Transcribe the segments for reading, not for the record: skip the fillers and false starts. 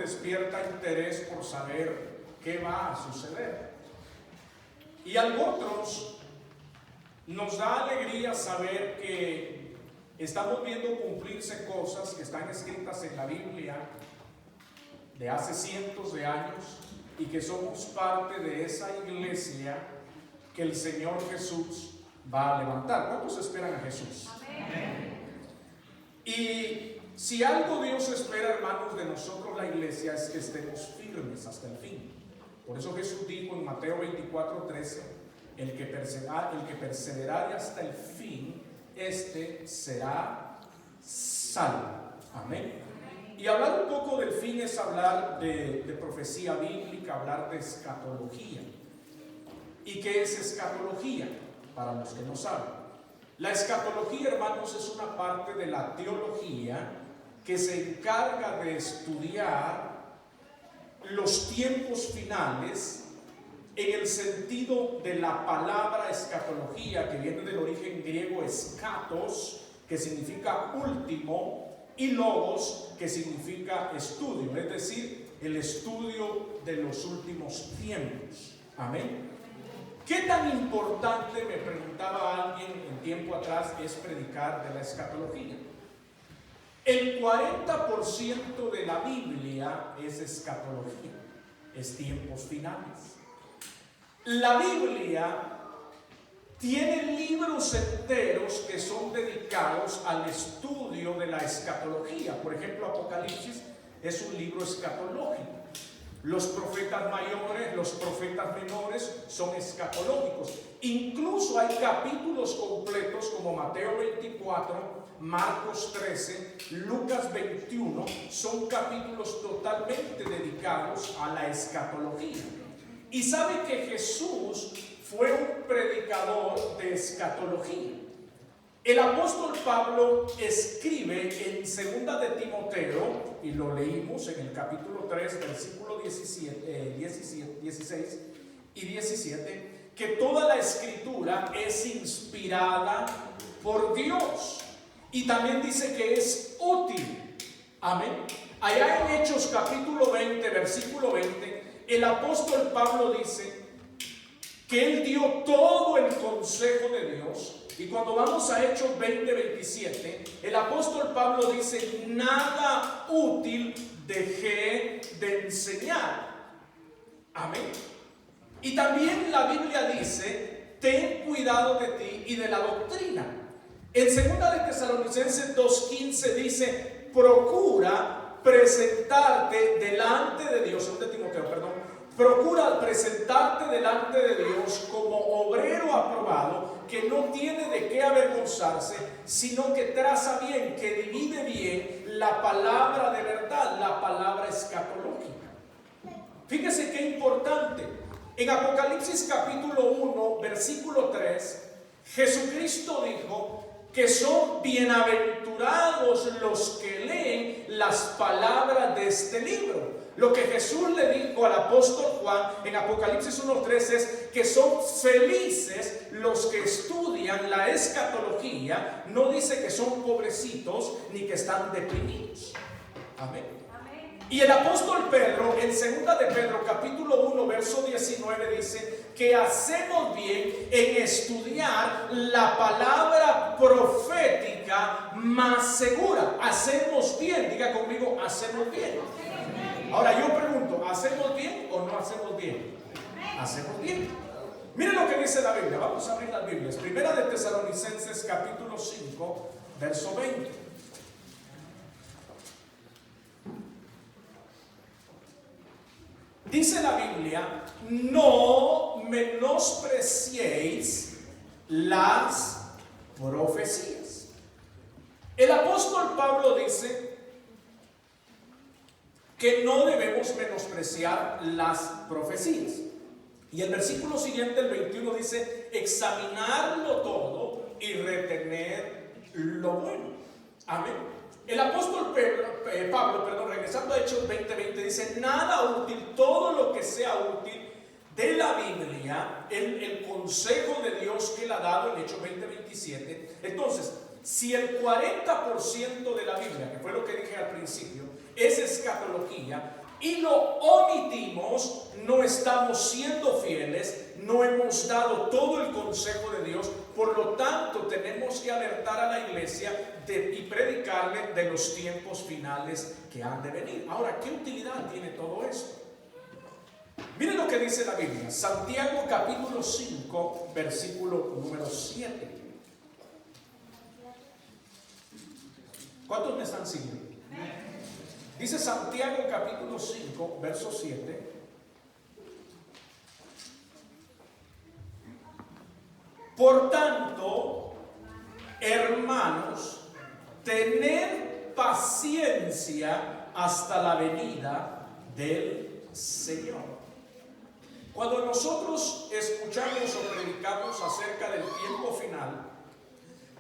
despierta interés por saber qué va a suceder. Y a otros nos da alegría saber que estamos viendo cumplirse cosas que están escritas en la Biblia de hace cientos de años y que somos parte de esa iglesia que el Señor Jesús va a levantar. ¿Cuántos esperan a Jesús? Amén. Y si algo Dios espera, hermanos, de nosotros la iglesia, es que estemos firmes hasta el fin. Por eso Jesús dijo en Mateo 24:13, el que perseverare hasta el fin, este será salvo. Amén. Y hablar un poco del fin es hablar de profecía bíblica, hablar de escatología. ¿Y qué es escatología? Para los que no saben. La escatología, hermanos, es una parte de la teología que se encarga de estudiar los tiempos finales en el sentido de la palabra escatología, que viene del origen griego eschatos, que significa último, y logos, que significa estudio, es decir, el estudio de los últimos tiempos. Amén. ¿Qué tan importante, me preguntaba alguien en tiempo atrás, es predicar de la escatología? El 40% de la Biblia es escatología, es tiempos finales. La Biblia tiene libros enteros que son dedicados al estudio de la escatología. Por ejemplo, Apocalipsis es un libro escatológico. Los profetas mayores, los profetas menores son escatológicos. Incluso hay capítulos completos como Mateo 24, Marcos 13, Lucas 21, son capítulos totalmente dedicados a la escatología. Y sabe que Jesús fue un predicador de escatología. El apóstol Pablo escribe en 2 de Timoteo, y lo leímos en el capítulo 3, versículo 16 y 17, que toda la escritura es inspirada por Dios. Y también dice que es útil. Amén. Allá en Hechos capítulo 20, versículo 20, el apóstol Pablo dice que él dio todo el consejo de Dios. Y cuando vamos a Hechos 20, 27, el apóstol Pablo dice: nada útil dejé de enseñar. Amén. Y también la Biblia dice: ten cuidado de ti y de la doctrina. En 2 de Tesalonicenses 2:15 dice: procura presentarte delante de Dios. 2 de Timoteo, perdón. Procura presentarte delante de Dios como obrero aprobado, que no tiene de qué avergonzarse, sino que traza bien, que divide bien la palabra de verdad, la palabra escatológica. Fíjese qué importante. En Apocalipsis capítulo 1, versículo 3, Jesucristo dijo que son bienaventurados los que leen las palabras de este libro. Lo que Jesús le dijo al apóstol Juan en Apocalipsis 1:3 es que son felices los que estudian la escatología. No dice que son pobrecitos ni que están deprimidos. Amén. Y el apóstol Pedro en 2 de Pedro capítulo 1 verso 19 dice que hacemos bien en estudiar la palabra profética más segura. Hacemos bien, diga conmigo, hacemos bien. Ahora yo pregunto, ¿hacemos bien o no hacemos bien? Hacemos bien. Miren lo que dice la Biblia. Vamos a abrir las Biblias. 1 de Tesalonicenses capítulo 5 verso 20. Dice la Biblia: no menospreciéis las profecías. El apóstol Pablo dice que no debemos menospreciar las profecías. Y el versículo siguiente, el 21, dice: examinarlo todo y retener lo bueno. Amén. El apóstol Pablo, regresando a Hechos 20:20, dice: nada útil, todo lo que sea útil de la Biblia, el consejo de Dios que él ha dado en Hechos 20:27. Entonces, si el 40% de la Biblia, que fue lo que dije al principio, es escatología, y lo omitimos, no estamos siendo fieles, no hemos dado todo el consejo de Dios. Por lo tanto, tenemos que alertar a la iglesia y predicarle de los tiempos finales que han de venir. Ahora, ¿qué utilidad tiene todo esto? Miren lo que dice la Biblia, Santiago capítulo 5, versículo número 7. ¿Cuántos me están siguiendo? Dice Santiago capítulo 5, verso 7. Por tanto, hermanos, tened paciencia hasta la venida del Señor. Cuando nosotros escuchamos o predicamos acerca del tiempo final,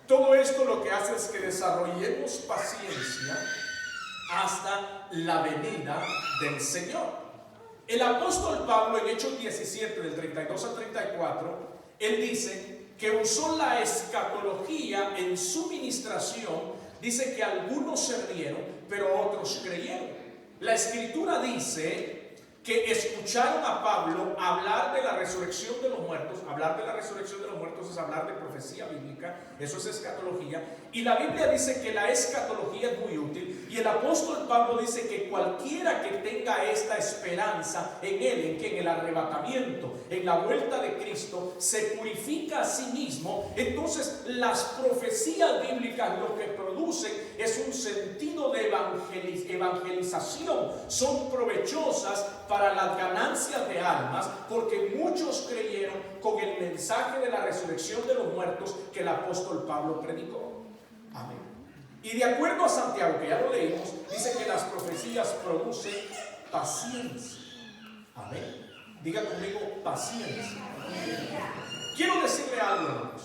todo esto lo que hace es que desarrollemos paciencia hasta la venida del Señor. El apóstol Pablo en Hechos 17, del 32 al 34, él dice que usó la escatología en su ministración. Dice que algunos se rieron, pero otros creyeron. La escritura dice que escucharon a Pablo hablar de la resurrección de los muertos. Hablar de la resurrección de los muertos es hablar de profecía bíblica, eso es escatología. Y la Biblia dice que la escatología es muy útil. Y el apóstol Pablo dice que cualquiera que tenga esta esperanza en él, en el arrebatamiento, en la vuelta de Cristo, se purifica a sí mismo. Entonces las profecías bíblicas lo que producen es un sentido de evangelización. Son provechosas para las ganancias de almas, porque muchos creyeron con el mensaje de la resurrección de los muertos que el apóstol Pablo predicó. Amén. Y de acuerdo a Santiago, que ya lo leímos, dice que las profecías producen paciencia. Amén. Diga conmigo, paciencia. Quiero decirle algo, hermanos.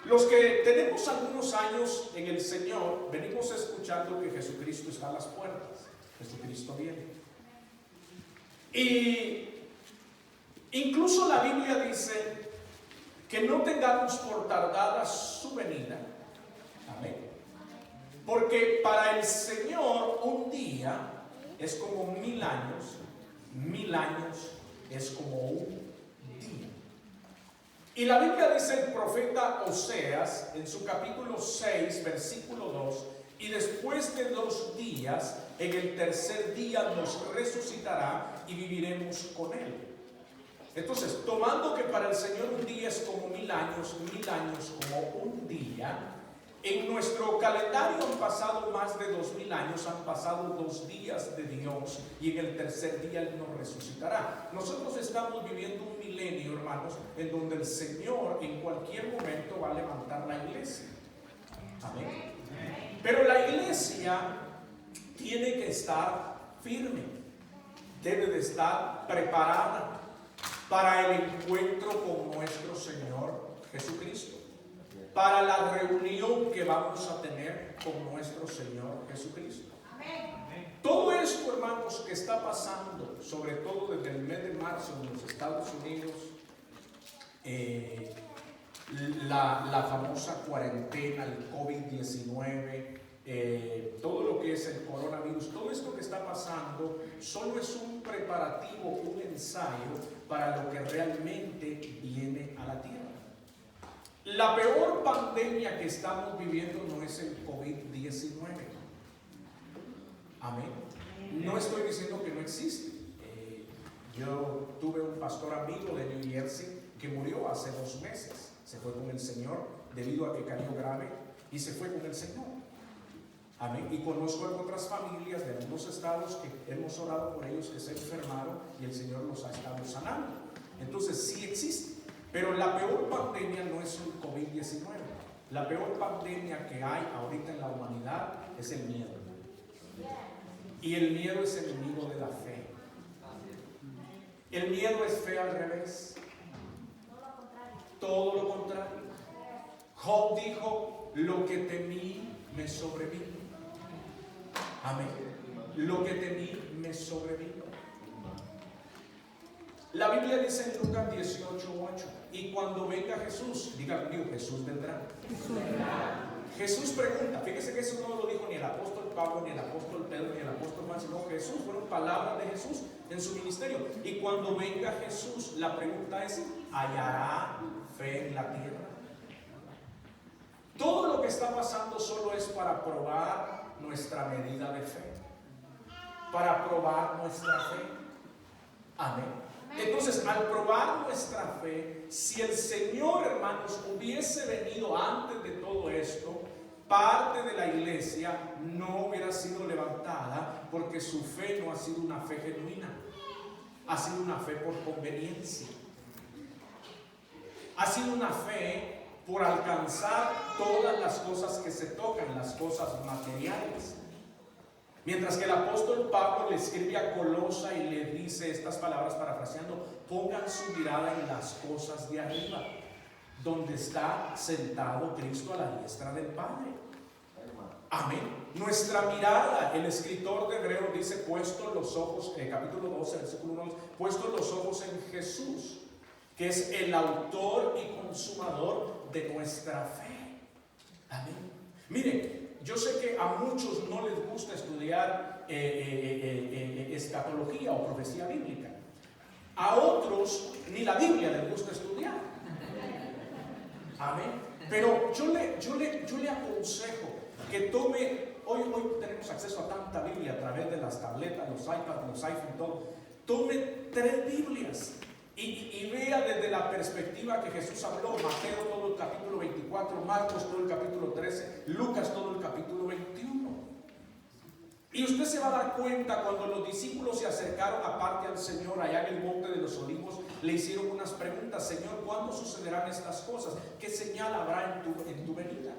Los que tenemos algunos años en el Señor, venimos escuchando que Jesucristo está a las puertas. Jesucristo viene. Y incluso la Biblia dice que no tengamos por tardada su venida. Amén. Porque para el Señor un día es como 1000 años, 1000 años es como un día. Y la Biblia dice el profeta Oseas en su capítulo 6, versículo 2: y después de 2 días, en el tercer día nos resucitará y viviremos con él. Entonces, tomando que para el Señor un día es como 1000 años, 1000 años como un día, en nuestro calendario han pasado más de 2000 años, han pasado 2 días de Dios, y en el tercer día Él nos resucitará. Nosotros estamos viviendo un milenio, hermanos, en donde el Señor en cualquier momento va a levantar la iglesia. Amén. Pero la iglesia tiene que estar firme, debe de estar preparada para el encuentro con nuestro Señor Jesucristo, para la reunión que vamos a tener con nuestro Señor Jesucristo. Todo esto, hermanos, que está pasando, sobre todo desde el mes de marzo en los Estados Unidos, la famosa cuarentena, el COVID-19, todo lo que es el coronavirus, todo esto que está pasando solo es un preparativo, un ensayo para lo que realmente viene a la tierra. La peor pandemia que estamos viviendo no es el COVID-19. Amén. No estoy diciendo que no existe. Yo tuve un pastor amigo de New Jersey que murió hace 2 meses. Se fue con el Señor debido a que cayó grave y se fue con el Señor. Amén. Y conozco a otras familias de algunos estados que hemos orado por ellos que se enfermaron y el Señor los ha estado sanando. Entonces sí existe. Pero la peor pandemia no es el COVID-19. La peor pandemia que hay ahorita en la humanidad es el miedo. Y el miedo es enemigo de la fe. El miedo es fe al revés. Todo lo contrario. Job dijo: lo que temí me sobrevino. Amén. Lo que temí me sobrevino. La Biblia dice en Lucas 18:8: y cuando venga Jesús, diga conmigo, Jesús vendrá. Jesús pregunta, fíjese que eso no lo dijo ni el apóstol Pablo, ni el apóstol Pedro, ni el apóstol Juan, sino Jesús, fueron palabras de Jesús en su ministerio. Y cuando venga Jesús, la pregunta es, ¿hallará fe en la tierra? Todo lo que está pasando solo es para probar nuestra medida de fe, para probar nuestra fe. Amén. Entonces, al probar nuestra fe, si el Señor, hermanos, hubiese venido antes de todo esto, parte de la iglesia no hubiera sido levantada, porque su fe no ha sido una fe genuina, ha sido una fe por conveniencia, ha sido una fe por alcanzar todas las cosas que se tocan, las cosas materiales. Mientras que el apóstol Pablo le escribe a Colosa y le dice estas palabras parafraseando: pongan su mirada en las cosas de arriba, donde está sentado Cristo a la diestra del Padre. Amén. Nuestra mirada, el escritor de Hebreos dice, puesto los ojos, capítulo 12, versículo 1, puesto los ojos en Jesús, que es el autor y consumador de nuestra fe. Amén. Mire, yo sé que a muchos no les gusta estudiar escatología o profecía bíblica. A otros ni la Biblia les gusta estudiar. Amén. Pero yo le aconsejo que tome, hoy tenemos acceso a tanta Biblia a través de las tabletas, los iPads, los iPhones, todo. Tome 3 Biblias y vea desde la perspectiva que Jesús habló. Mateo todo el capítulo 24, Marcos todo el capítulo 13, Lucas todo el capítulo 21. Y usted se va a dar cuenta cuando los discípulos se acercaron aparte al Señor allá en el monte de los olivos, le hicieron unas preguntas: Señor, ¿cuándo sucederán estas cosas? ¿Qué señal habrá en tu venida?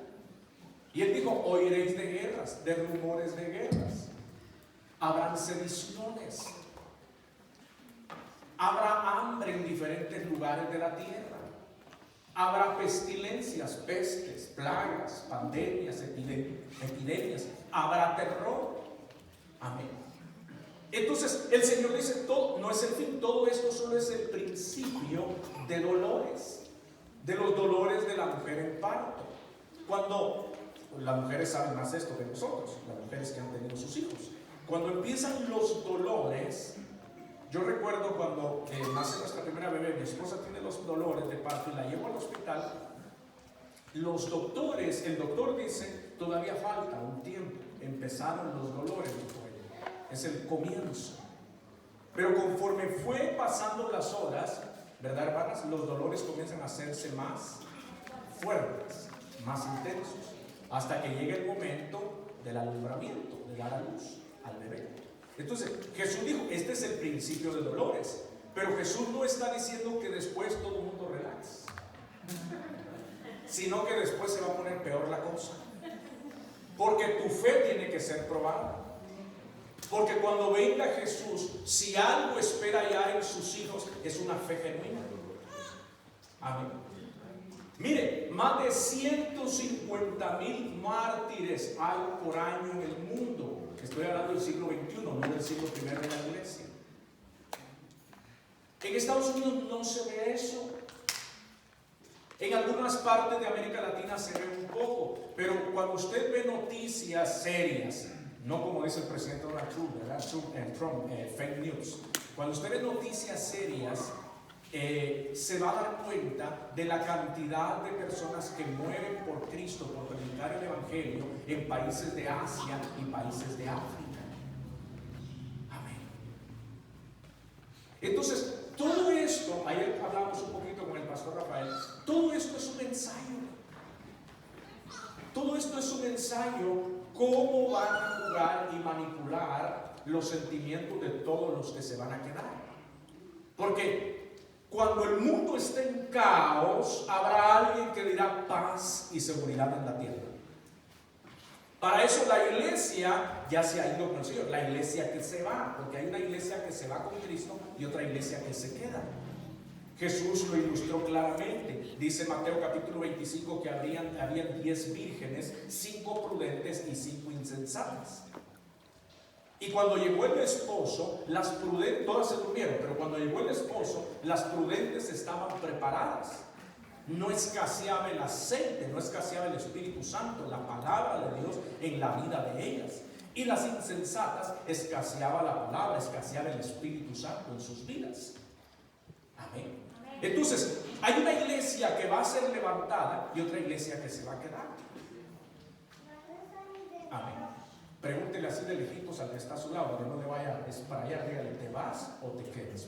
Y él dijo: oiréis de guerras, de rumores de guerras, habrán sediciones, habrá hambre en diferentes lugares de la tierra, habrá pestilencias, pestes, plagas, pandemias, epidemias, habrá terror. Amén. Entonces el Señor dice, todo no es el fin, todo esto solo es el principio de dolores, de los dolores de la mujer en parto. Cuando las mujeres saben más esto que nosotros, las mujeres que han tenido sus hijos, cuando empiezan los dolores. Yo recuerdo cuando nace nuestra primera bebé, mi esposa tiene los dolores de parto y la llevo al hospital. El doctor dice, todavía falta un tiempo, empezaron los dolores, es el comienzo. Pero conforme fue pasando las horas, ¿verdad, hermanas? Los dolores comienzan a hacerse más fuertes, más intensos, hasta que llega el momento del alumbramiento, de dar a luz al bebé. Entonces Jesús dijo, este es el principio de dolores, pero Jesús no está diciendo que después todo el mundo relax, sino que después se va a poner peor la cosa, porque tu fe tiene que ser probada. Porque cuando venga Jesús, si algo espera hallar en sus hijos, es una fe genuina. Amén. Mire, más de 150,000 mártires hay por año en el mundo. Estoy hablando del siglo XXI, no del siglo I de la iglesia. En Estados Unidos no se ve eso. En algunas partes de América Latina se ve un poco, pero cuando usted ve noticias serias, no como dice el presidente Donald Trump, ¿verdad? Fake news. Cuando usted ve noticias serias, se va a dar cuenta de la cantidad de personas que mueren por Cristo, por predicar el Evangelio en países de Asia y países de África. Amén. Entonces, todo esto, ayer hablamos un poquito con el pastor Rafael, todo esto es un ensayo. Todo esto es un ensayo, cómo van a jugar y manipular los sentimientos de todos los que se van a quedar. Porque cuando el mundo esté en caos, habrá alguien que dirá paz y seguridad en la tierra. Para eso la iglesia ya se ha ido con el Señor, la iglesia que se va, porque hay una iglesia que se va con Cristo y otra iglesia que se queda. Jesús lo ilustró claramente. Dice Mateo capítulo 25 que habían 10 vírgenes, 5 prudentes y 5 insensatas. Y cuando llegó el esposo, las prudentes, todas se durmieron, pero cuando llegó el esposo, las prudentes estaban preparadas. No escaseaba el aceite, no escaseaba el Espíritu Santo, la palabra de Dios en la vida de ellas. Y las insensatas escaseaba la palabra, escaseaba el Espíritu Santo en sus vidas. Amén. Entonces, hay una iglesia que va a ser levantada y otra iglesia que se va a quedar. Amén. Pregúntele así de lejitos al que está a su lado, que no le vaya para allá, dígale, ¿te vas o te quedas?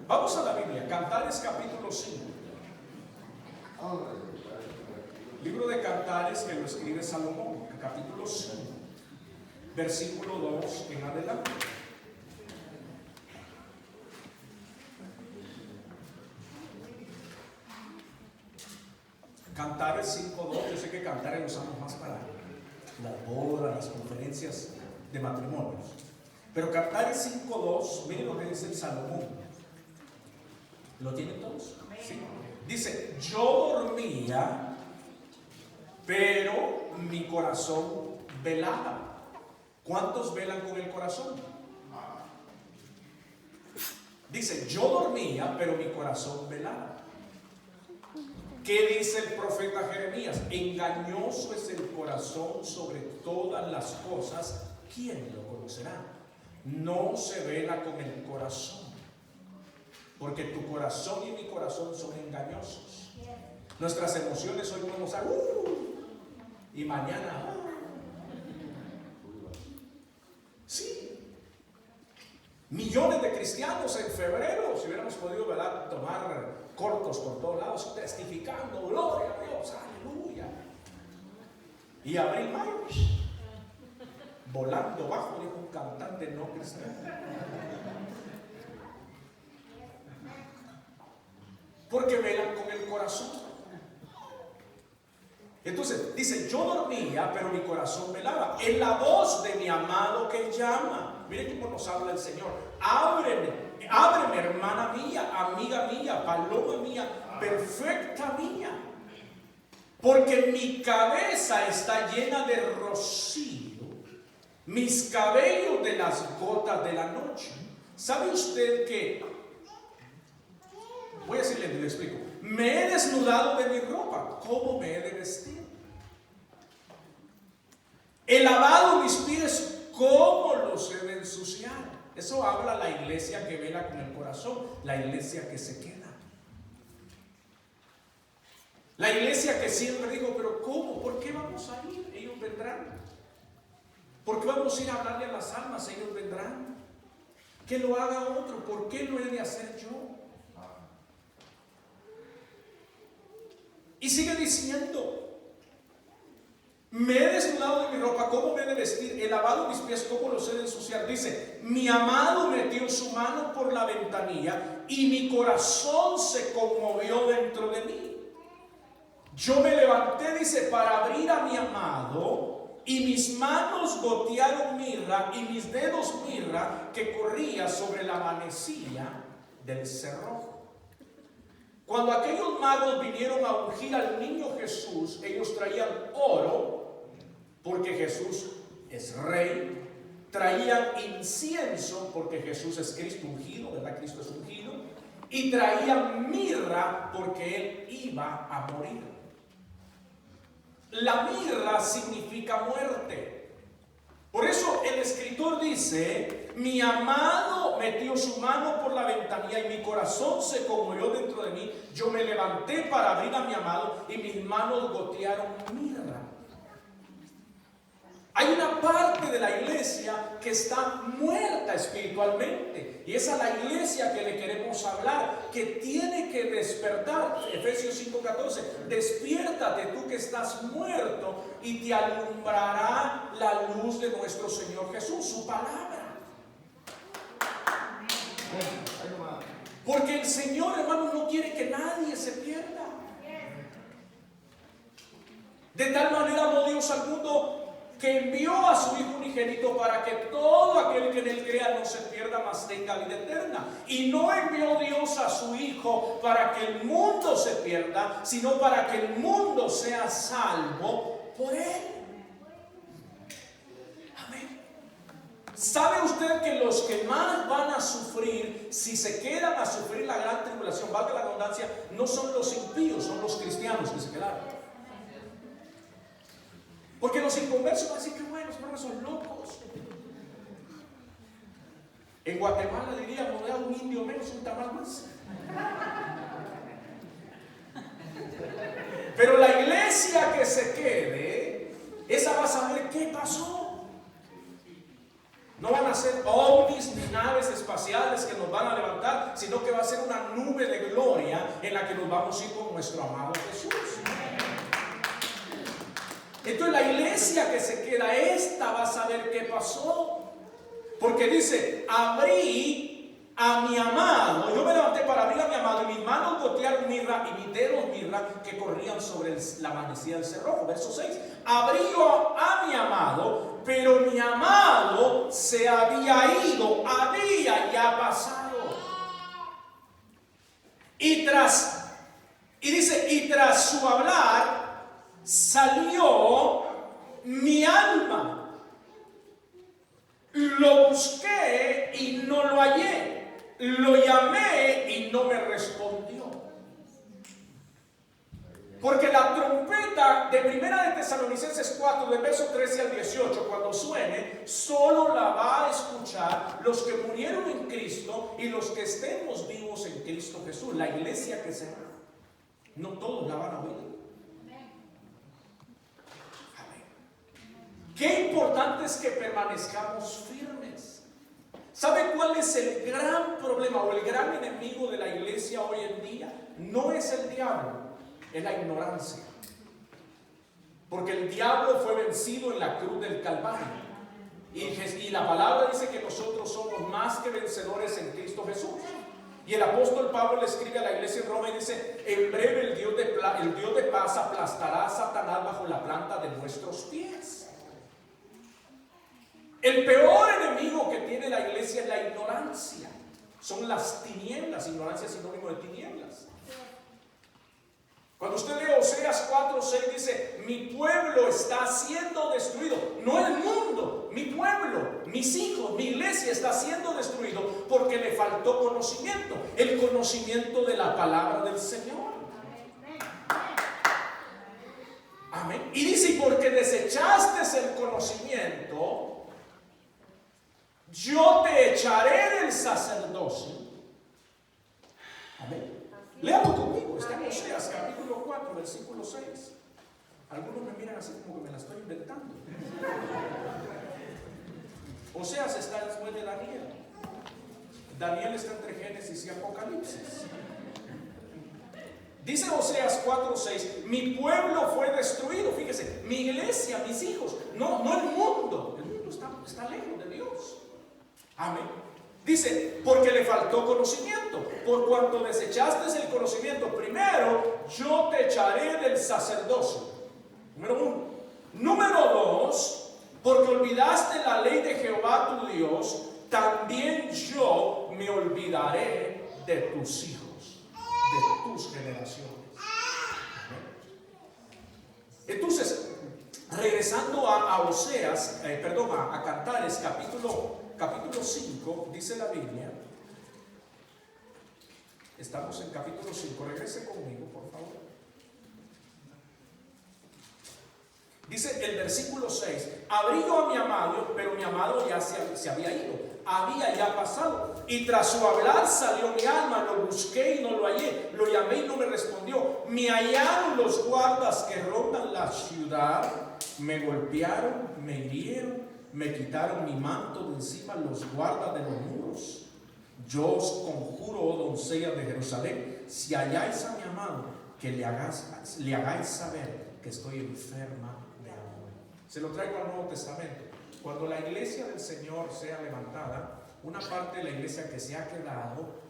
Vamos a la Biblia, Cantares capítulo 5. Libro de Cantares que lo escribe Salomón, capítulo 5, versículo 2 en adelante. Cantares 5.2, yo sé que Cantares lo usamos más para las bodas, las conferencias de matrimonios. Pero Cantares 5.2, miren lo que dice el Salomón. ¿Lo tienen todos? ¿Sí? Dice, yo dormía, pero mi corazón velaba. ¿Cuántos velan con el corazón? Dice, yo dormía, pero mi corazón velaba. ¿Qué dice el profeta Jeremías? Engañoso es el corazón sobre todas las cosas. ¿Quién lo conocerá? No se vela con el corazón, porque tu corazón y mi corazón son engañosos. Nuestras emociones hoy podemos estar y mañana sí. Millones de cristianos en febrero, si hubiéramos podido, ¿verdad?, tomar cortos por todos lados, testificando, gloria a Dios, aleluya. Y abril, mayo, volando bajo, dijo un cantante no cristiano. Porque velan con el corazón. Entonces dice, yo dormía, pero mi corazón velaba. Es la voz de mi amado que llama. Miren cómo nos habla el Señor. Ábreme, ábreme, hermana mía, amiga mía, paloma mía, perfecta mía. Porque mi cabeza está llena de rocío, mis cabellos de las gotas de la noche. ¿Sabe usted que? Voy a decirle, le explico. Me he desnudado de mi ropa. ¿Cómo me he de vestir? He lavado mis pies. ¿Cómo los he de ensuciar? Eso habla la iglesia que vela con el corazón, la iglesia que se queda. La iglesia que siempre digo, pero ¿cómo? ¿Por qué vamos a ir? Ellos vendrán. ¿Por qué vamos a ir a hablarle a las almas? Ellos vendrán. Que lo haga otro. ¿Por qué lo he de hacer yo? Y sigue diciendo, me he desnudado de mi ropa, ¿cómo me he de vestir? He lavado mis pies, ¿cómo los he de ensuciar? Dice, mi amado metió su mano por la ventanilla y mi corazón se conmovió dentro de mí. Yo me levanté, dice, para abrir a mi amado, y mis manos gotearon mirra y mis dedos mirra que corría sobre la manecilla del cerrojo. Cuando aquellos magos vinieron a ungir al niño Jesús, ellos traían oro, porque Jesús es rey. Traían incienso, porque Jesús es Cristo ungido, ¿verdad? Cristo es ungido. Y traían mirra, porque Él iba a morir. La mirra significa muerte. Por eso el escritor dice, mi amado metió su mano por la ventanilla y mi corazón se conmovió dentro de mí. Yo me levanté para abrir a mi amado y mis manos gotearon mirra. Hay una parte de la iglesia que está muerta espiritualmente, y es a la iglesia que le queremos hablar, que tiene que despertar. Efesios 5:14, despiértate tú que estás muerto y te alumbrará la luz de nuestro Señor Jesús, su palabra. Porque el Señor, hermano, no quiere que nadie se pierda. De tal manera amó Dios al mundo que envió a su Hijo unigénito para que todo aquel que en él crea no se pierda, mas tenga vida eterna. Y no envió Dios a su Hijo para que el mundo se pierda, sino para que el mundo sea salvo por él. Amén. ¿Sabe usted que los que más van a sufrir, si se quedan a sufrir la gran tribulación, valga la redundancia, no son los impíos, son los cristianos que se quedaron? los inconversos van a decir que bueno, pero son locos. En Guatemala diríamos, da un indio menos, un tamal más. Pero la iglesia que se quede, esa va a saber qué pasó. No van a ser ovnis ni naves espaciales que nos van a levantar, sino que va a ser una nube de gloria en la que nos vamos a ir con nuestro amado Jesús. Entonces la iglesia que se queda, esta va a saber qué pasó. Porque dice, abrí a mi amado. Yo me levanté para abrir a mi amado y mis manos gotearon mirra y mis dedos mirra que corrían sobre la manecilla del cerrojo. Verso 6. Abrí yo a mi amado, pero mi amado se había ido, había ya pasado. Y tras su hablar salió mi alma. Lo busqué y no lo hallé. Lo llamé y no me respondió. Porque la trompeta de Primera de Tesalonicenses 4, del verso 13 al 18, cuando suene, solo la va a escuchar los que murieron en Cristo y los que estemos vivos en Cristo Jesús. La iglesia que será. No todos la van a oír. Qué importante es que permanezcamos firmes. ¿Sabe cuál es el gran problema o el gran enemigo de la iglesia hoy en día? No es el diablo, es la ignorancia. Porque el diablo fue vencido en la cruz del Calvario. Y la palabra dice que nosotros somos más que vencedores en Cristo Jesús. Y el apóstol Pablo le escribe a la iglesia en Roma y dice: en breve el Dios de paz aplastará a Satanás bajo la planta de nuestros pies. El peor enemigo que tiene la iglesia es la ignorancia. Son las tinieblas. Ignorancia es sinónimo de tinieblas. Cuando usted lee Oseas 4:6 dice: mi pueblo está siendo destruido. No el mundo, mi pueblo, mis hijos, mi iglesia está siendo destruido porque le faltó conocimiento. El conocimiento de la palabra del Señor. Amén. Y dice: y porque desechaste el conocimiento, yo te echaré del sacerdocio. Amén. Léalo conmigo, está en Oseas capítulo 4, versículo 6. Algunos me miran así como que me la estoy inventando. Oseas está después de Daniel. Daniel está entre Génesis y Apocalipsis. Dice Oseas 4:6: mi pueblo fue destruido. Fíjese, mi iglesia, mis hijos, no el mundo. El mundo está lejos de Dios. Amén. Dice: porque le faltó conocimiento. Por cuanto desechaste el conocimiento, primero yo te echaré del sacerdocio. Número 1. Número 2, porque olvidaste la ley de Jehová tu Dios, también yo me olvidaré de tus hijos, de tus generaciones. Entonces, regresando a Oseas, a Cantares capítulo 5, dice la Biblia. Estamos en capítulo 5, regrese conmigo, por favor. Dice el versículo 6: abrí yo a mi amado, pero mi amado ya se había ido, había ya pasado. Y tras su hablar salió mi alma, lo busqué y no lo hallé, lo llamé y no me respondió. Me hallaron los guardas que rondan la ciudad, me golpearon, me hirieron, me quitaron mi manto de encima los guardas de los muros. Yo os conjuro, oh doncellas de Jerusalén, si halláis a mi amado, que le hagáis saber que estoy enferma de amor. Se lo traigo al Nuevo Testamento. Cuando la iglesia del Señor sea levantada, una parte de la iglesia que se ha quedado,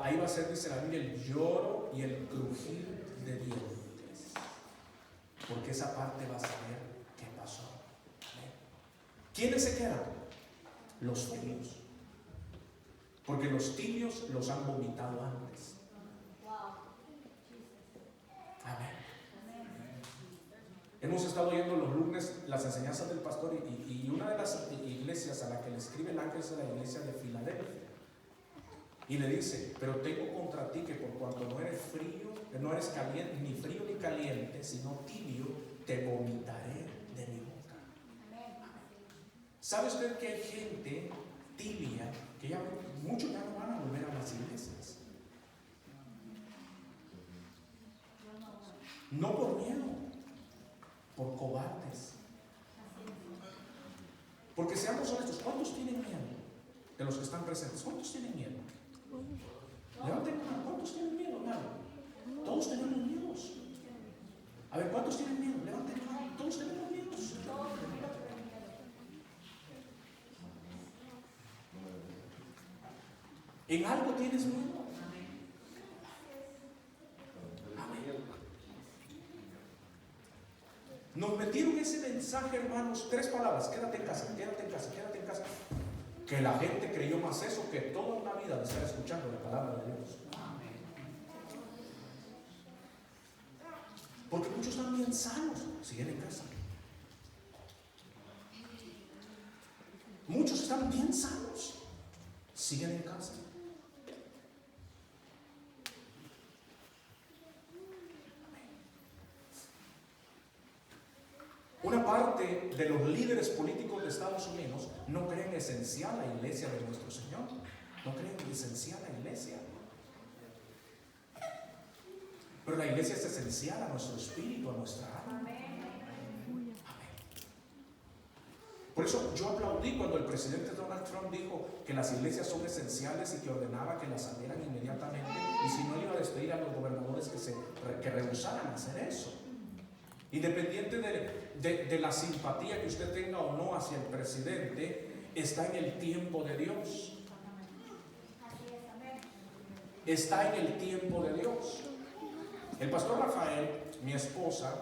ahí va a ser, dice la Biblia, el lloro y el crujir de dientes. Porque esa parte va a saber qué pasó. ¿Quiénes se quedan? Los tibios. Porque los tibios los han vomitado antes. Amén. Hemos estado oyendo los lunes las enseñanzas del pastor y una de las iglesias a la que le escribe el ángel es la iglesia de Filadelfia. Y le dice: pero tengo contra ti que por cuanto no eres caliente, ni frío ni caliente, sino tibio, te vomitaré de mi boca. ¿Sabe usted que hay gente tibia que ya muchos ya no van a volver a las iglesias? No por miedo, por cobardes. Porque seamos honestos, ¿cuántos tienen miedo de los que están presentes? ¿Cuántos tienen miedo? Levanten la mano. ¿Cuántos tienen miedo, hermano? Todos tenemos miedos. A ver, ¿cuántos tienen miedo? Levanten la mano. Todos tenemos miedos. ¿En algo tienes miedo? Nos metieron ese mensaje, hermanos, 3 palabras: quédate en casa, quédate en casa, quédate en casa. Que la gente creyó más eso que toda una vida de estar escuchando la palabra de Dios. Porque muchos están bien sanos, siguen en casa. Muchos están bien sanos, siguen en casa. Una parte de los líderes políticos de Estados Unidos no creen esencial la iglesia de nuestro Señor. No creen esencial la iglesia. Pero la iglesia es esencial a nuestro espíritu, a nuestra alma. Amén. Por eso yo aplaudí cuando el presidente Donald Trump dijo que las iglesias son esenciales y que ordenaba que las abrieran inmediatamente, y si no, iba a despedir a los gobernadores que rehusaran hacer eso. Independiente de la simpatía que usted tenga o no hacia el presidente, está en el tiempo de Dios. Está en el tiempo de Dios. El pastor Rafael, mi esposa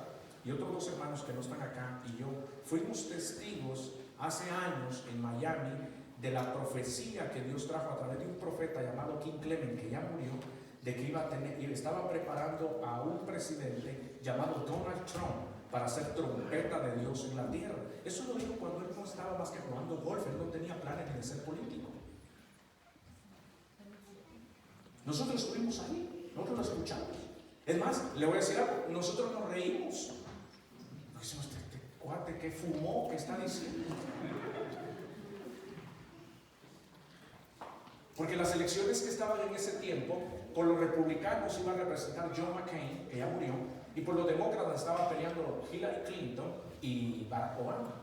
y otros 2 hermanos que no están acá, y yo fuimos testigos hace años en Miami de la profecía que Dios trajo a través de un profeta llamado King Clement, que ya murió, de que estaba preparando a un presidente llamado Donald Trump para ser trompeta de Dios en la tierra. Eso lo dijo cuando él no estaba más que jugando golf. Él no tenía planes ni de ser político. Nosotros estuvimos ahí, nosotros lo escuchamos. Es más, le voy a decir algo, nosotros nos reímos. Nos decimos: este cuate que fumó, ¿qué está diciendo? Porque las elecciones que estaban en ese tiempo, por los republicanos iba a representar John McCain, que ya murió, y por los demócratas estaba peleando Hillary Clinton y Barack Obama.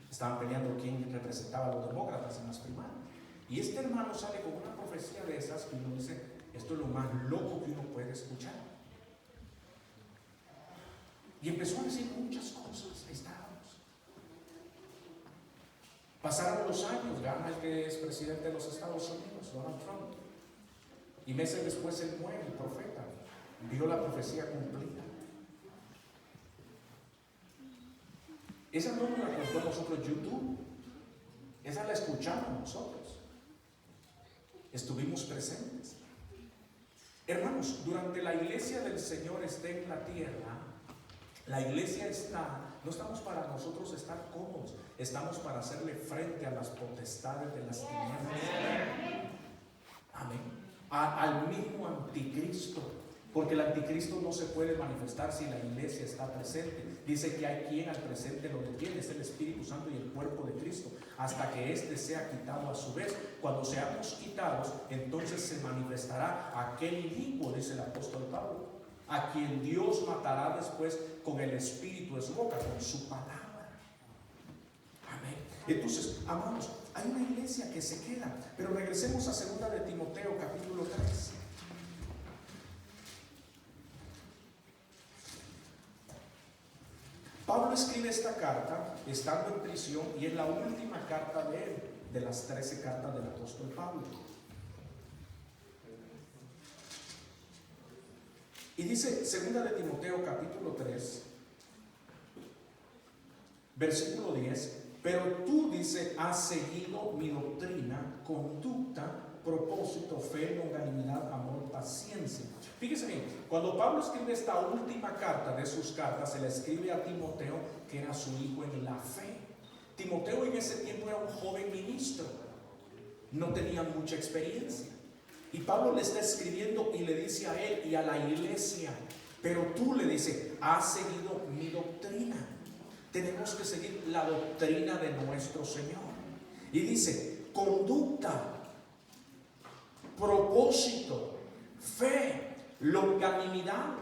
Estaban peleando quién representaba a los demócratas en las primarias. Y este hermano sale con una profecía de esas y uno dice: esto es lo más loco que uno puede escuchar. Y empezó a decir muchas cosas. Ahí estábamos. Pasaron los años, gana el que es presidente de los Estados Unidos, Donald Trump. Y meses después él muere, el profeta. Vio la profecía cumplida. Esa no nos la contó nosotros YouTube. Esa la escuchamos nosotros. Estuvimos presentes. Hermanos, durante la iglesia del Señor esté en la tierra, la iglesia no estamos para nosotros estar cómodos, estamos para hacerle frente a las potestades de las tinieblas. Amén. Al mismo anticristo. Porque el anticristo no se puede manifestar si la iglesia está presente. Dice que hay quien al presente lo detiene, es el Espíritu Santo y el cuerpo de Cristo, hasta que éste sea quitado a su vez. Cuando seamos quitados, entonces se manifestará aquel inicuo, dice el apóstol Pablo, a quien Dios matará después con el espíritu de su boca, con su palabra. Amén. Entonces, amados, hay una iglesia que se queda. Pero regresemos a 2 de Timoteo capítulo 3. Pablo escribe esta carta estando en prisión y es la última carta de él, de las 13 cartas del apóstol Pablo. Y dice 2 de Timoteo capítulo 3, versículo 10: pero tú, dice, has seguido mi doctrina, conducta, propósito, fe, longanimidad, amor, paciencia. Fíjese bien, cuando Pablo escribe esta última carta de sus cartas, se la escribe a Timoteo, que era su hijo en la fe. Timoteo en ese tiempo era un joven ministro, no tenía mucha experiencia. Y Pablo le está escribiendo y le dice a él y a la iglesia: pero tú, le dice, has seguido mi doctrina, tenemos que seguir la doctrina de nuestro Señor. Y dice, conducta, propósito, fe, longanimidad,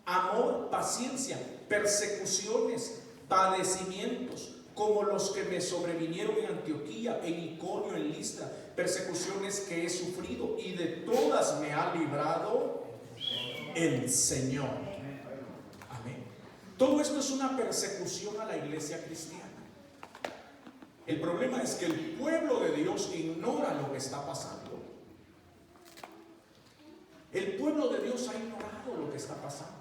amor, paciencia, persecuciones, padecimientos, como los que me sobrevinieron en Antioquía, en Iconio, en Listra, persecuciones que he sufrido, y de todas me ha librado el Señor. Amén. Todo esto es una persecución a la iglesia cristiana. El problema es que el pueblo de Dios ignora lo que está pasando. El pueblo de Dios ha ignorado lo que está pasando.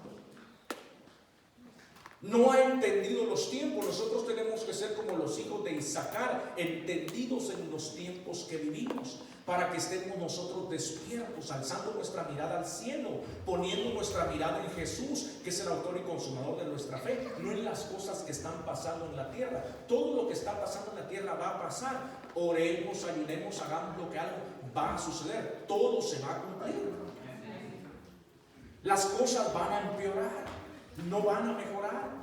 No ha entendido los tiempos. Nosotros tenemos que ser como los hijos de Isaacar, entendidos en los tiempos que vivimos, para que estemos nosotros despiertos, alzando nuestra mirada al cielo, poniendo nuestra mirada en Jesús, que es el autor y consumador de nuestra fe, no en las cosas que están pasando en la tierra. Todo lo que está pasando en la tierra va a pasar. Oremos, ayunemos, hagamos lo que algo va a suceder. Todo se va a cumplir. Las cosas van a empeorar, no van a mejorar.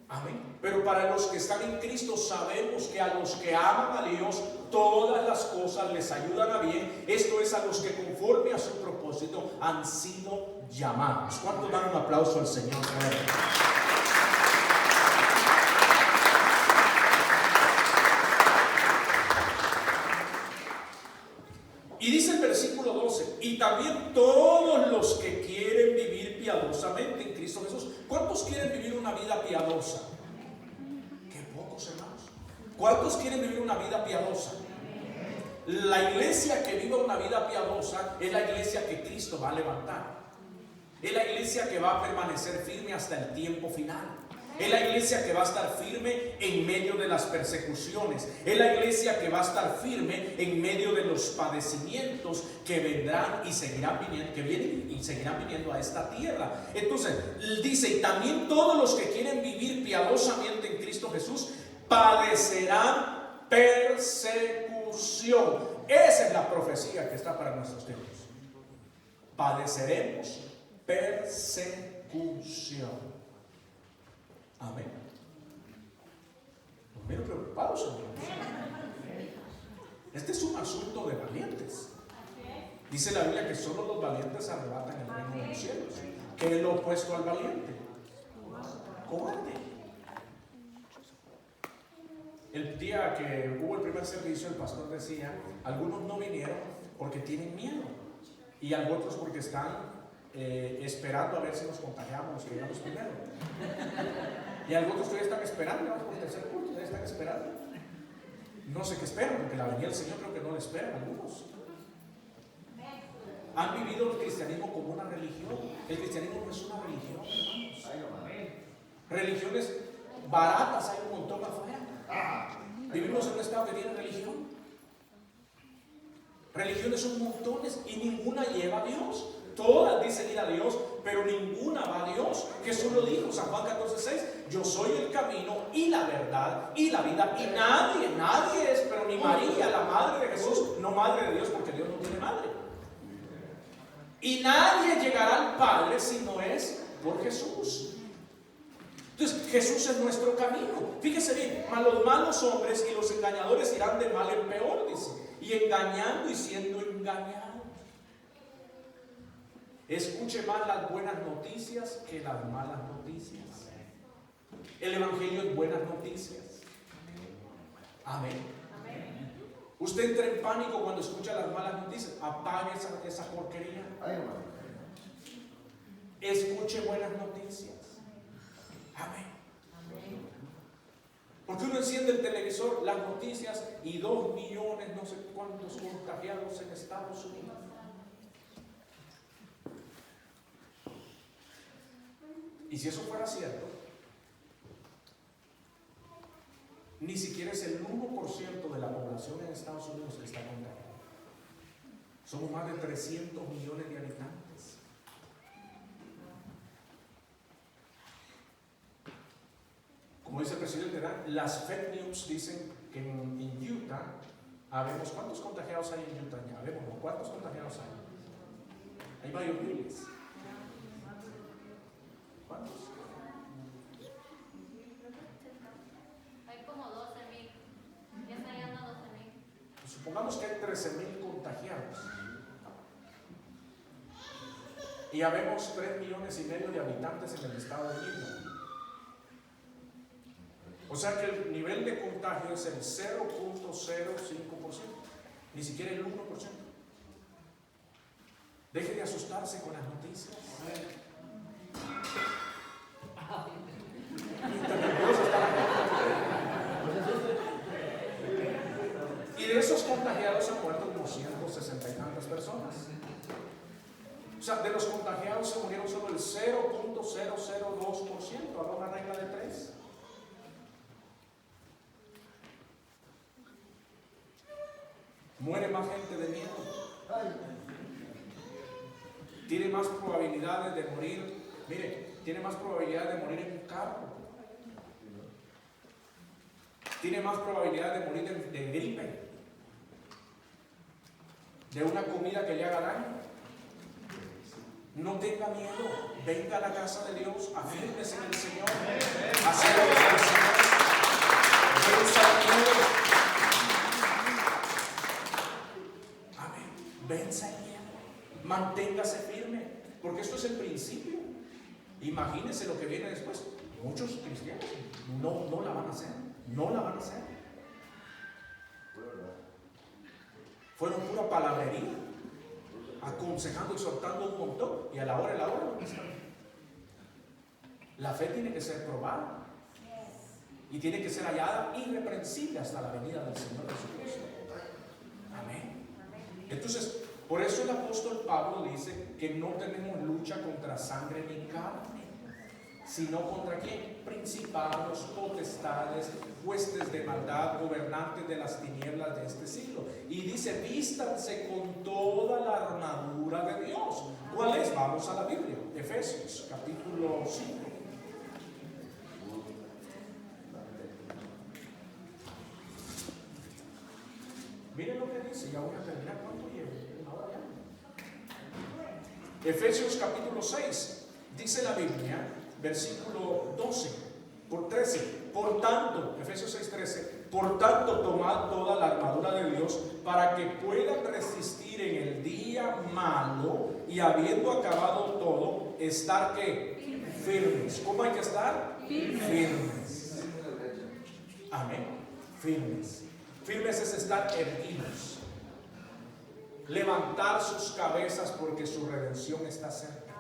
Amén. Pero para los que están en Cristo, sabemos que a los que aman a Dios, todas las cosas les ayudan a bien. Esto es, a los que conforme a su propósito han sido llamados. ¿Cuántos dan un aplauso al Señor? Y dice el versículo 12, y también todos los que quieren vivir piadosamente en Cristo Jesús. ¿Cuántos quieren vivir una vida piadosa? Qué pocos, hermanos. ¿Cuántos quieren vivir una vida piadosa? La iglesia que viva una vida piadosa es la iglesia que Cristo va a levantar. Es la iglesia que va a permanecer firme hasta el tiempo final. Es la iglesia que va a estar firme en medio de las persecuciones. Es la iglesia que va a estar firme en medio de los padecimientos que vendrán y seguirán viniendo, que vienen y seguirán viniendo a esta tierra. Entonces dice, y también todos los que quieren vivir piadosamente en Cristo Jesús padecerán persecución. Esa es la profecía que está para nuestros tiempos. Padeceremos persecución. Amén. Los miro preocupados, hermanos. Este es un asunto de valientes. Dice la Biblia que solo los valientes arrebatan el reino de los cielos. ¿Qué es lo opuesto al valiente? Cobarde. El día que hubo el primer servicio, el pastor decía, algunos no vinieron porque tienen miedo, y otros porque están esperando a ver si nos contagiamos, los que llegamos primero. Y algunos todavía están esperando, vamos por el tercer culto, todavía están esperando. No sé qué esperan, porque la venida del Señor creo que no le esperan algunos. Han vivido el cristianismo como una religión. El cristianismo no es una religión, hermanos. Religiones baratas hay un montón afuera. Vivimos en un estado que tiene religión. Religiones son montones y ninguna lleva a Dios. Todas dicen ir a Dios, pero ninguna va a Dios. Jesús lo dijo, San Juan 14:6, yo soy el camino y la verdad y la vida, y nadie es, pero ni María, la madre de Jesús, no madre de Dios, porque Dios no tiene madre, y nadie llegará al Padre si no es por Jesús. Entonces Jesús es nuestro camino. Fíjese bien, los malos hombres y los engañadores irán de mal en peor, dice, y engañando y siendo engañados. Escuche más las buenas noticias que las malas noticias. El evangelio es buenas noticias. Amén. Usted entra en pánico cuando escucha las malas noticias. Apague esa porquería. Escuche buenas noticias. Amén. Porque uno enciende el televisor, las noticias, y 2 millones, no sé cuántos contagiados en Estados Unidos. Y si eso fuera cierto, ni siquiera es el 1% de la población en Estados Unidos que está contagiada. Somos más de 300 millones de habitantes. Como dice el presidente, las fake news dicen que en Utah habemos, ¿cuántos contagiados hay en Utah? Ya vemos, ¿cuántos contagiados hay? Hay varios miles. ¿Cuántos? Supongamos que hay 13,000 contagiados. Y habemos 3,5 millones de habitantes en el estado de Illinois. O sea que el nivel de contagio es el 0.05%, ni siquiera el 1%. Deje de asustarse con las noticias. Y de esos contagiados han muerto como 160 y tantas personas. O sea, de los contagiados se murieron solo el 0.002%. Habrá una regla de 3. Muere más gente de miedo. Tiene más probabilidades de morir. Mire, tiene más probabilidad de morir en un carro. Tiene más probabilidad de morir de gripe, de una comida que le haga daño. No tenga miedo. Venga a la casa de Dios. Afírmese en el Señor. Acérquese al Señor. Venza el miedo. Amén. Venza el miedo. Manténgase firme. Porque esto es el principio. Imagínense lo que viene después. Muchos cristianos no la van a hacer. No la van a hacer. Fueron pura palabrería, aconsejando, exhortando un montón, y a la hora la fe tiene que ser probada y tiene que ser hallada irreprensible hasta la venida del Señor Jesucristo. Amén. Entonces, por eso el apóstol Pablo dice que no tenemos lucha contra sangre ni carne, sino contra ¿quién? Principados, potestades, huestes de maldad, gobernantes de las tinieblas de este siglo. Y dice, vístanse con toda la armadura de Dios. ¿Cuál es? Vamos a la Biblia, Efesios capítulo 5. Miren lo que dice, ya voy a terminar. ¿Cuánto llevo? Una hora ya. Efesios capítulo 6, dice la Biblia, versículo 13, por tanto, Efesios 6:13, por tanto tomad toda la armadura de Dios para que puedan resistir en el día malo y habiendo acabado todo, estar ¿qué? Firmes. ¿Cómo hay que estar? Firmes. Amén. Firmes. Firmes es estar erguidos, levantar sus cabezas porque su redención está cerca.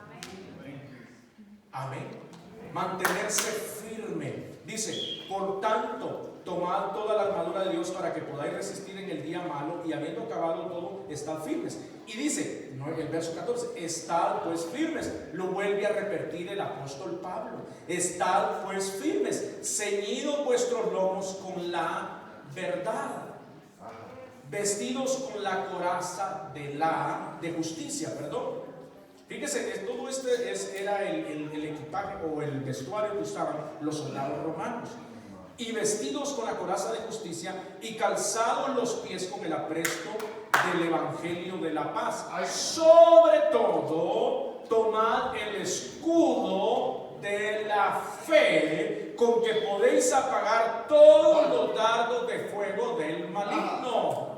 Amén. Mantenerse firme. Dice, por tanto, tomad toda la armadura de Dios para que podáis resistir en el día malo y habiendo acabado todo, estad firmes. Y dice, el verso 14, estad pues firmes. Lo vuelve a repetir el apóstol Pablo. Estad pues firmes, ceñidos vuestros lomos con la verdad, vestidos con la coraza de justicia, perdón. Fíjese, todo era el equipaje o el vestuario que usaban los soldados romanos. Y vestidos con la coraza de justicia y calzados los pies con el apresto del evangelio de la paz. Sobre todo, tomad el escudo de la fe con que podéis apagar todos los dardos de fuego del maligno.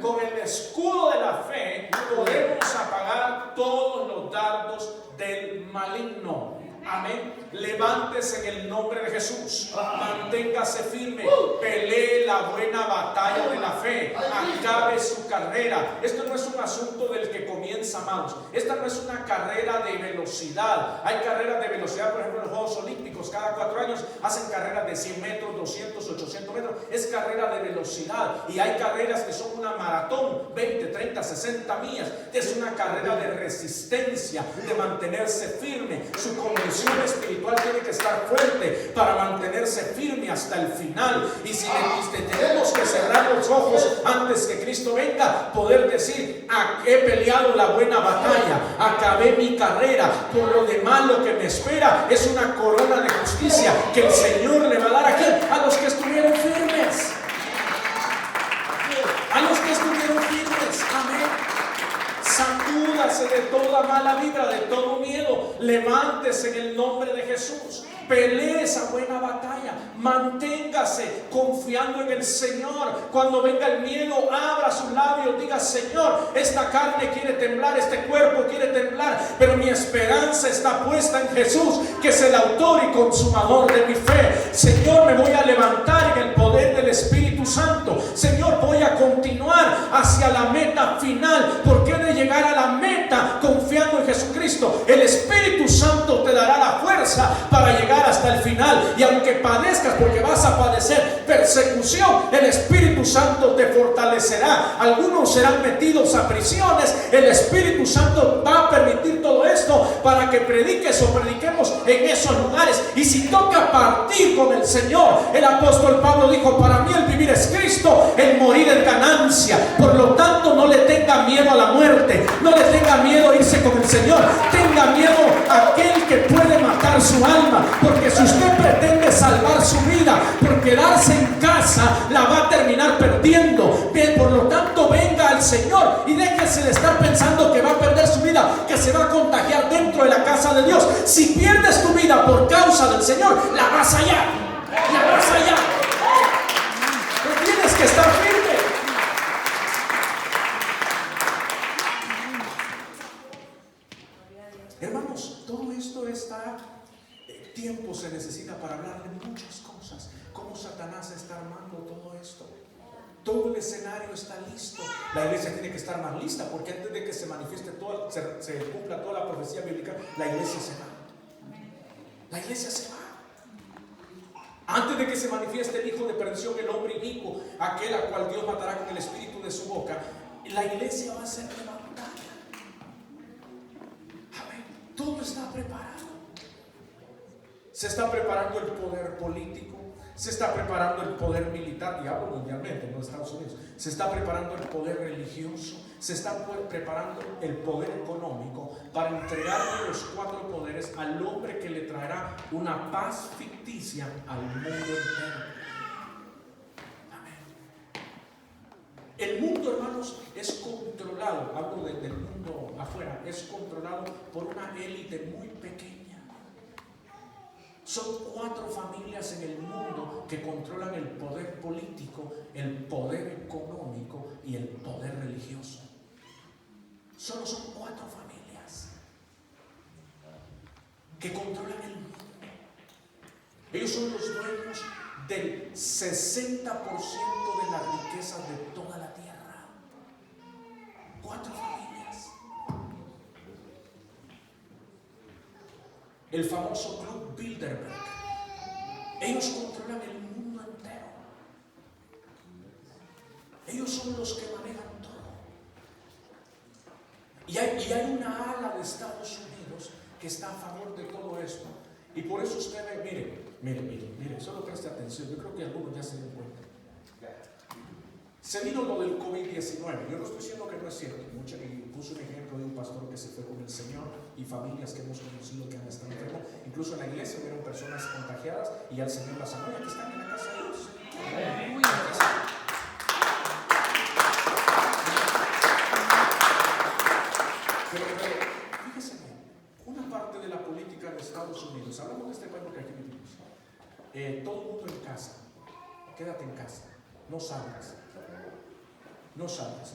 Con el escudo de la fe podemos apagar todos los dardos del maligno. Amén. Levántese en el nombre de Jesús. Manténgase firme. Pelee la buena batalla de la fe. Acabe su carrera. Esto no es un asunto del que comienza, amados. Esta no es una carrera de velocidad. Hay carreras de velocidad, por ejemplo, en los Juegos Olímpicos. Cada 4 años hacen carreras de 100 metros, 200, 800 metros. Es carrera de velocidad. Y hay carreras que son una maratón, 20, 30, 60 millas. Es una carrera de resistencia, de mantenerse firme. Su condición espiritual tiene que estar fuerte para mantenerse firme hasta el final. Y si tenemos que cerrar los ojos antes que Cristo venga, poder decir, he peleado la buena batalla, acabé mi carrera, por lo demás lo que me espera es una corona de justicia que el Señor le va a dar a los que estuvieron firmes. A los que estuvieron firmes. Amén. Sacúdase de toda mala vibra, de todo miedo. Levántese en el nombre de Jesús. Pelee esa buena batalla. montaña. Manténgase confiando en el Señor. Cuando venga el miedo, abra sus labios, diga: Señor, esta carne quiere temblar, este cuerpo quiere temblar, pero mi esperanza está puesta en Jesús, que es el autor y consumador de mi fe. Señor, me voy a levantar en el poder del Espíritu Santo. Señor, voy a continuar hacia la meta final, porque he de llegar a la meta confiando en Jesucristo. El Espíritu Santo te dará la fuerza para llegar hasta el final. Y aunque padezcas, porque vas a padecer persecución, el Espíritu Santo te fortalecerá. Algunos serán metidos a prisiones. El Espíritu Santo va a permitir todo esto para que prediques o prediquemos en esos lugares. Y si toca partir con el Señor, el apóstol Pablo dijo: para mí el vivir es Cristo, el morir es ganancia. Por lo tanto, no le tenga miedo a la muerte, no le tenga miedo a irse con el Señor. Tenga miedo a aquel que puede matar su alma, porque si usted pretende salvar su vida por quedarse en casa, la va a terminar perdiendo. Bien, por lo tanto, venga al Señor y déjese de estar pensando que va a perder su vida, que se va a contagiar dentro de la casa de Dios. Si pierdes tu vida por causa del Señor, la vas a hallar, la vas a hallar. Pero tienes que estar firme. Hermanos, todo esto está, tiempo se necesita para hablar de muchas cosas. Cómo Satanás está armando todo esto. Todo el escenario está listo. La iglesia tiene que estar más lista, porque antes de que se manifieste todo, se cumpla toda la profecía bíblica, la iglesia se va. La iglesia se va. Antes de que se manifieste el hijo de perdición, el hombre inicuo, aquel a cual Dios matará con el espíritu de su boca, la iglesia va a ser levantada. Amén. Todo está preparado. Se está preparando el poder político, se está preparando el poder militar, y hablo mundialmente, no en Estados Unidos. Se está preparando el poder religioso, se está preparando el poder económico, para entregarle los 4 poderes al hombre que le traerá una paz ficticia al mundo entero. Amén. El mundo, hermanos, es controlado, hablo del mundo afuera, es controlado por una élite muy pequeña. Son 4 familias en el mundo que controlan el poder político, el poder económico y el poder religioso. Solo son 4 familias que controlan el mundo. Ellos son los dueños del 60% de las riquezas de toda la tierra. 4 familias. El famoso Club Bilderberg. Ellos controlan el mundo entero. Ellos son los que manejan todo. Y hay una ala de Estados Unidos que está a favor de todo esto. Y por eso usted ve, mire, solo preste atención. Yo creo que algunos ya se dieron cuenta. Se vino lo del COVID-19. Yo no estoy diciendo que no es cierto. Y puse un ejemplo de un pastor que se fue con el Señor y familias que hemos conocido que han estado enfermos. Incluso en la iglesia hubieron personas contagiadas y ya el Señor las sanó. Y aquí están en la casa de Dios. Pero fíjese bien, una parte de la política de Estados Unidos, hablamos de este país porque aquí vivimos, todo el mundo en casa, quédate en casa, no salgas. No salgas.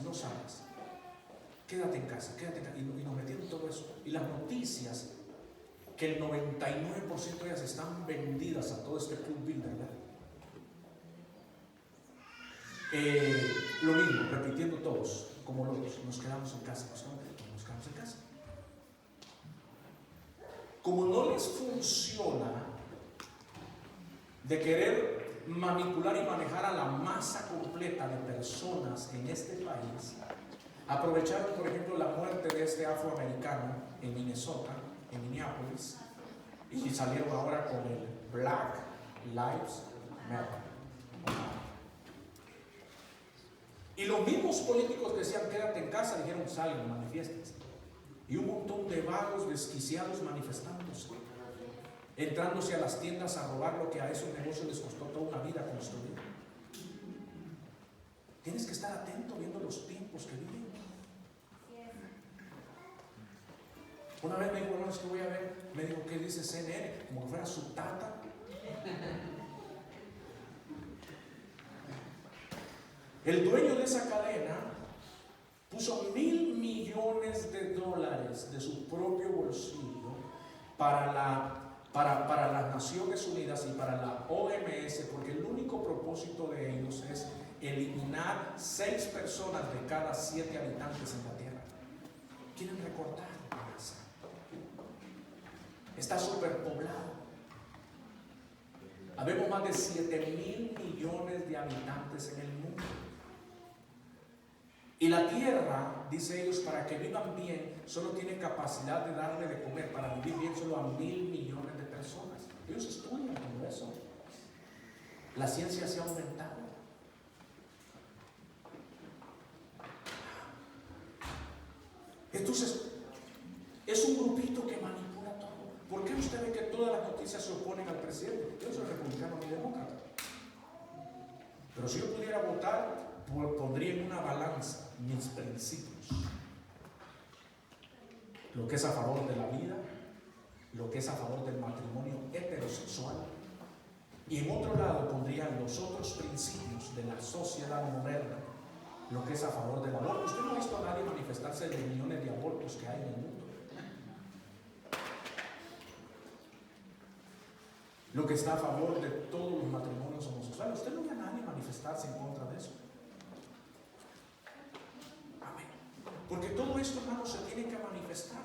Quédate en casa. Y nos metieron todo eso. Y las noticias, que el 99% de ellas están vendidas a todo este Club Bilderberg. Lo mismo, repitiendo todos, como locos, nos quedamos en casa. Nos quedamos en casa. Como no les funciona de querer manipular y manejar a la masa completa de personas en este país, aprovecharon, por ejemplo, la muerte de este afroamericano en Minnesota, en Minneapolis, y salieron ahora con el Black Lives Matter. Y los mismos políticos que decían quédate en casa, dijeron salgan, manifiéstense. Y un montón de vagos desquiciados manifestándose, entrándose a las tiendas a robar lo que a esos negocios les costó toda una vida construir. Tienes que estar atento viendo los tiempos que vivimos. Una vez me dijo, hermanos, que voy a ver, me dijo, ¿qué dice CNN? Como que fuera su tata. El dueño de esa cadena puso $1,000 millones de su propio bolsillo para las Naciones Unidas y para la OMS, porque el único propósito de ellos es eliminar 6 personas de cada 7 habitantes en la Tierra. Quieren recortar la raza. Está superpoblado. Habemos más de 7,000 millones de habitantes en el mundo. Y la tierra, dice ellos, para que vivan bien, solo tiene capacidad de darle de comer, para vivir bien, solo a 1,000 millones de personas. Ellos estudian todo eso. La ciencia se ha aumentado. Entonces, es un grupito que manipula todo. ¿Por qué usted ve que todas las noticias se oponen al presidente? Yo soy republicano y demócrata. Pero si yo pudiera votar, pondría en una balanza mis principios. Lo que es a favor de la vida, lo que es a favor del matrimonio heterosexual. Y en otro lado pondría los otros principios de la sociedad moderna, lo que es a favor del aborto. Usted no ha visto a nadie manifestarse de millones de abortos que hay en el mundo. Lo que está a favor de todos los matrimonios homosexuales. Usted no ve a nadie manifestarse en contra de eso. Amén. Porque todo esto, hermanos, se tiene que manifestar.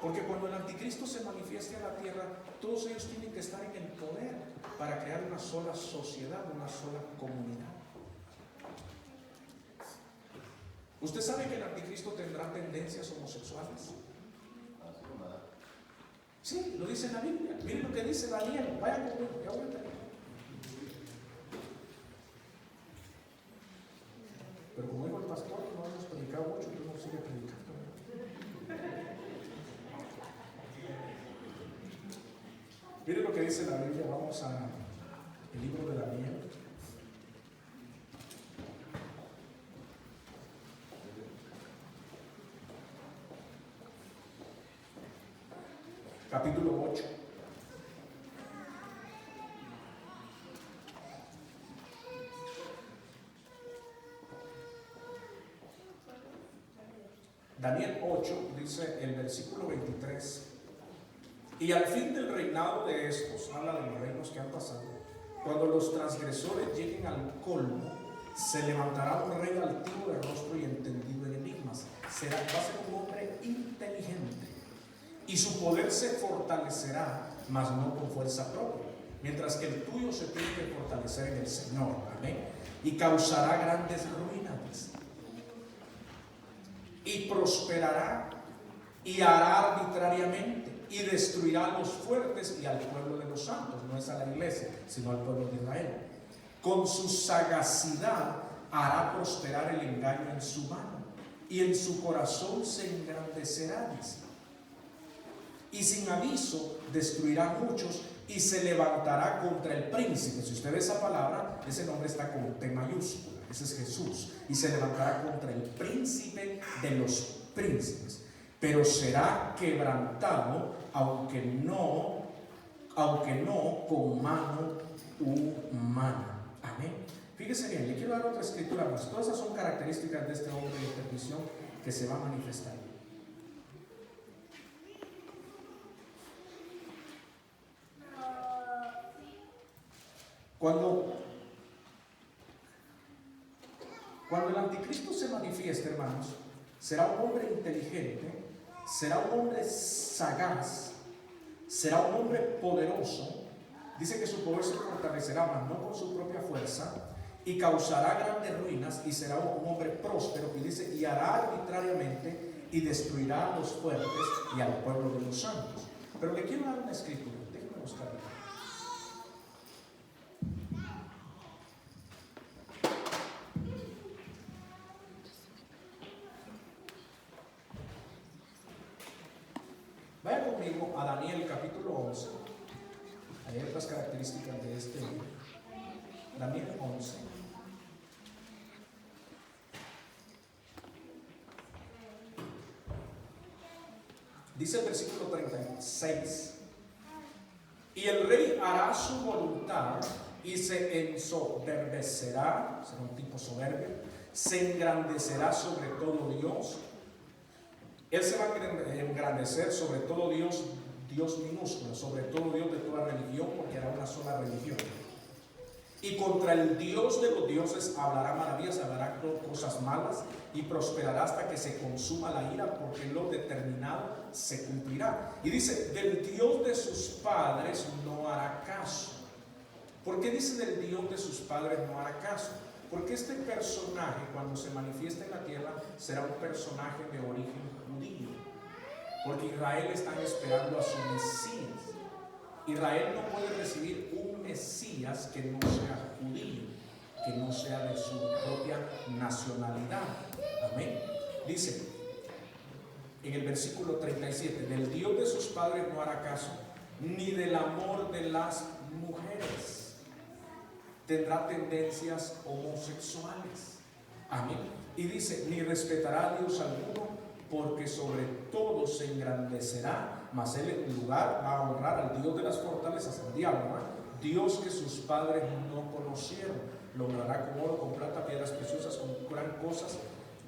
Porque cuando el anticristo se manifieste a la tierra, todos ellos tienen que estar en el poder para crear una sola sociedad, una sola comunidad. ¿Usted sabe que el anticristo tendrá tendencias homosexuales? Sí, lo dice en la Biblia. Miren lo que dice Daniel. Vayan conmigo, ya voy a terminar. Pero como dijo el pastor, no hemos predicado mucho, yo no sigue predicando. Miren lo que dice la Biblia. Vamos al libro de Daniel. Capítulo 8. Daniel 8 dice el versículo 23. Y al fin del reinado de estos, habla de los reinos que han pasado, cuando los transgresores lleguen al colmo, se levantará un rey altivo de rostro y entendido en enigmas. Va a ser un hombre inteligente. Y su poder se fortalecerá, mas no con fuerza propia, mientras que el tuyo se tiene que fortalecer en el Señor. Amén. Y causará grandes ruinas. Y prosperará y hará arbitrariamente y destruirá a los fuertes y al pueblo de los santos. No es a la iglesia, sino al pueblo de Israel. Con su sagacidad hará prosperar el engaño en su mano y en su corazón se engrandecerá, dice. Y sin aviso destruirá muchos y se levantará contra el príncipe. Si usted ve esa palabra, ese nombre está con P mayúscula. Ese es Jesús. Y se levantará contra el príncipe de los príncipes. Pero será quebrantado, aunque no con mano humana. Amén. Fíjese bien, le quiero dar otra escritura más. Todas esas son características de este hombre de perdición que se va a manifestar. Cuando el anticristo se manifieste, hermanos, será un hombre inteligente, será un hombre sagaz, será un hombre poderoso. Dice que su poder se fortalecerá, mas no con su propia fuerza, y causará grandes ruinas, y será un hombre próspero, y dice, y hará arbitrariamente, y destruirá a los fuertes y al pueblo de los santos. Pero le quiero dar una escritura, déjenme buscarla. Vaya conmigo a Daniel capítulo 11. Hay otras características de este libro. Daniel 11. Dice el versículo 36. Y el rey hará su voluntad y se ensoberbecerá, será un tipo soberbio, se engrandecerá sobre todo Dios. Él se va a engrandecer sobre todo Dios, Dios minúsculo, sobre todo Dios de toda religión, porque era una sola religión. Y contra el Dios de los dioses hablará maravillas, hablará cosas malas y prosperará hasta que se consuma la ira, porque lo determinado se cumplirá. Y dice, del Dios de sus padres no hará caso. ¿Por qué dice del Dios de sus padres no hará caso? Porque este personaje, cuando se manifiesta en la tierra, será un personaje de origen judío. Porque Israel está esperando a su Mesías. Israel no puede recibir un Mesías que no sea judío, que no sea de su propia nacionalidad. Amén. Dice en el versículo 37, del Dios de sus padres no hará caso, ni del amor de las mujeres. Tendrá tendencias homosexuales. Amén. Y dice, ni respetará a Dios alguno, porque sobre todo se engrandecerá, mas él en lugar va a honrar al Dios de las fortalezas, al diablo, ¿no? Dios que sus padres no conocieron. Lo honrará con oro, con plata, piedras preciosas, con gran cosas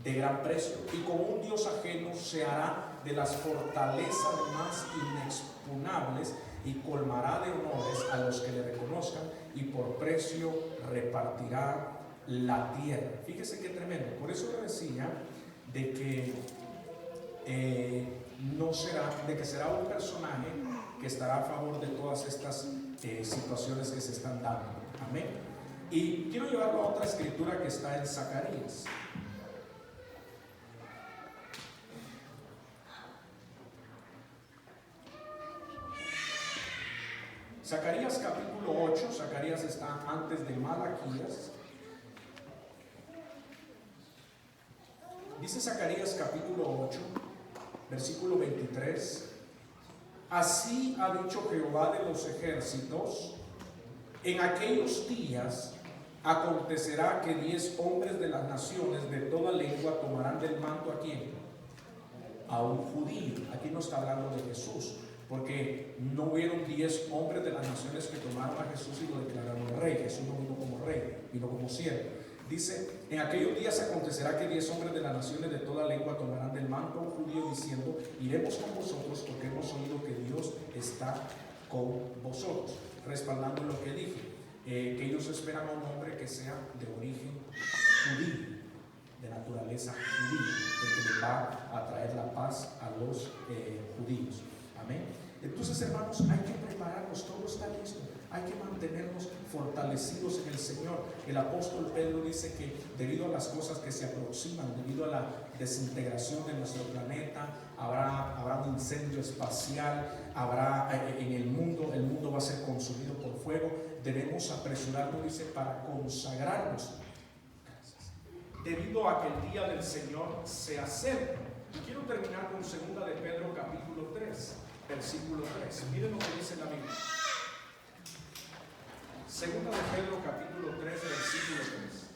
de gran precio. Y con un Dios ajeno se hará de las fortalezas más inexpugnables y colmará de honores a los que le reconozcan, y por precio repartirá la tierra. Fíjese qué tremendo. Por eso le decía de que será un personaje que estará a favor de todas estas situaciones que se están dando. Amén. Y quiero llevarlo a otra escritura que está en Zacarías. Zacarías capítulo 8, Zacarías está antes de Malaquías. Dice Zacarías capítulo 8, versículo 23. Así ha dicho Jehová de los ejércitos, en aquellos días acontecerá que 10 hombres de las naciones de toda lengua tomarán del manto. ¿A quién? A un judío. Aquí no está hablando de Jesús, porque no hubieron 10 hombres de las naciones que tomaron a Jesús y lo declararon rey. Jesús no vino como rey, vino como siervo. Dice, en aquellos días acontecerá que 10 hombres de las naciones de toda lengua tomarán del manto a un judío diciendo, iremos con vosotros porque hemos oído que Dios está con vosotros, respaldando lo que dije, que ellos esperan a un hombre que sea de origen judío, de naturaleza judía, el que les va a traer la paz a los judíos. Amén. Entonces, hermanos, hay que prepararnos, todo está listo. Hay que mantenernos fortalecidos en el Señor. El apóstol Pedro dice que debido a las cosas que se aproximan, debido a la desintegración de nuestro planeta, habrá un incendio espacial, habrá en el mundo va a ser consumido por fuego. Debemos apresurarnos, dice, para consagrarnos. Debido a que el día del Señor se acerca. Y quiero terminar con 2 de Pedro capítulo 3, versículo 3. Miren lo que dice la Biblia. 2 de Pedro capítulo 3, versículo 3.